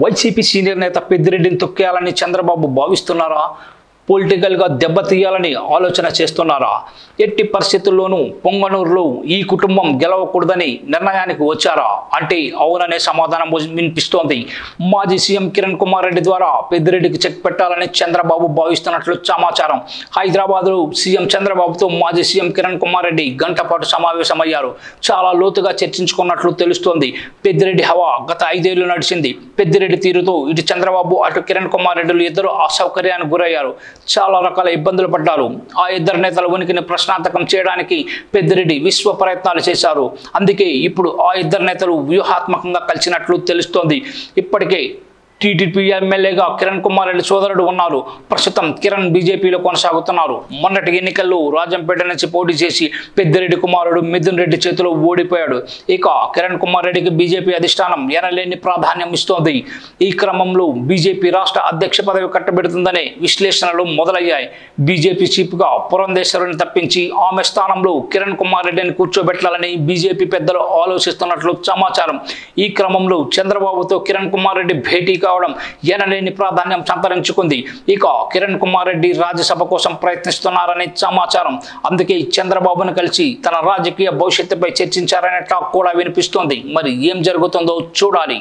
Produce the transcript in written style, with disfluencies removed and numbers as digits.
YCP senior నేత పెద్దిరెడ్డిని తొక్కేయాలని చంద్రబాబు భావిస్తున్నారా? పొలిటికల్గా దెబ్బతీయాలని ఆలోచన చేస్తున్నారా? ఎట్టి పరిస్థితుల్లోనూ పొంగనూరులో ఈ కుటుంబం గెలవకూడదని నిర్ణయానికి వచ్చారా అంటే అవుననే సమాధానం వినిపిస్తోంది. మాజీ సీఎం కిరణ్ కుమార్ రెడ్డి ద్వారా పెద్దిరెడ్డికి చెక్ పెట్టాలని చంద్రబాబు భావిస్తున్నట్లు సమాచారం. హైదరాబాద్లో సీఎం చంద్రబాబుతో మాజీ సీఎం కిరణ్ కుమార్ రెడ్డి గంట పాటు సమావేశమయ్యారు. చాలా లోతుగా చర్చించుకున్నట్లు తెలుస్తోంది. పెద్దిరెడ్డి హవా గత 5 ఏళ్లు నడిచింది. పెద్దిరెడ్డి తీరుతో ఇటు చంద్రబాబు అటు కిరణ్ కుమార్ రెడ్డిలు ఇద్దరు అసౌకర్యానికి గురయ్యారు. చాలా రకాల ఇబ్బందులు పడ్డారు. ఆ ఇద్దరు నేతల ఉనికిని ప్రశ్నార్థకం చేయడానికి పెద్దిరెడ్డి విశ్వ ప్రయత్నాలు చేశారు. అందుకే ఇప్పుడు ఆ ఇద్దరు నేతలు వ్యూహాత్మకంగా కలిసినట్లు తెలుస్తోంది. ఇప్పటికే టీడీపీ ఎమ్మెల్యేగా కిరణ్ కుమార్ రెడ్డి సోదరుడు ఉన్నారు. ప్రస్తుతం కిరణ్ బీజేపీలో కొనసాగుతున్నారు. మొన్నటి ఎన్నికల్లో రాజంపేట నుంచి పోటీ చేసి పెద్దిరెడ్డి కుమారుడు మిథున్ రెడ్డి చేతిలో ఓడిపోయాడు. ఇక కిరణ్ కుమార్ రెడ్డికి బీజేపీ అధిష్టానం ఎనలేని ప్రాధాన్యం ఇస్తోంది. ఈ క్రమంలో బీజేపీ రాష్ట్ర అధ్యక్ష పదవి కట్టబెడుతుందనే విశ్లేషణలు మొదలయ్యాయి. బీజేపీ చీఫ్గా పురంధేశ్వరిని తప్పించి ఆమె స్థానంలో కిరణ్ కుమార్ రెడ్డిని కూర్చోబెట్టాలని బీజేపీ పెద్దలు ఆలోచిస్తున్నట్లు సమాచారం. ఈ క్రమంలో చంద్రబాబుతో కిరణ్ కుమార్ రెడ్డి భేటీ కావడం ఎనలేని ప్రాధాన్యం సంతరించుకుంది. ఇక కిరణ్ కుమార్ రెడ్డి రాజ్యసభ కోసం ప్రయత్నిస్తున్నారని సమాచారం. అందుకే చంద్రబాబును కలిసి తన రాజకీయ భవిష్యత్తుపై చర్చించారనే టాక్ కూడా వినిపిస్తోంది. మరి ఏం జరుగుతుందో చూడాలి.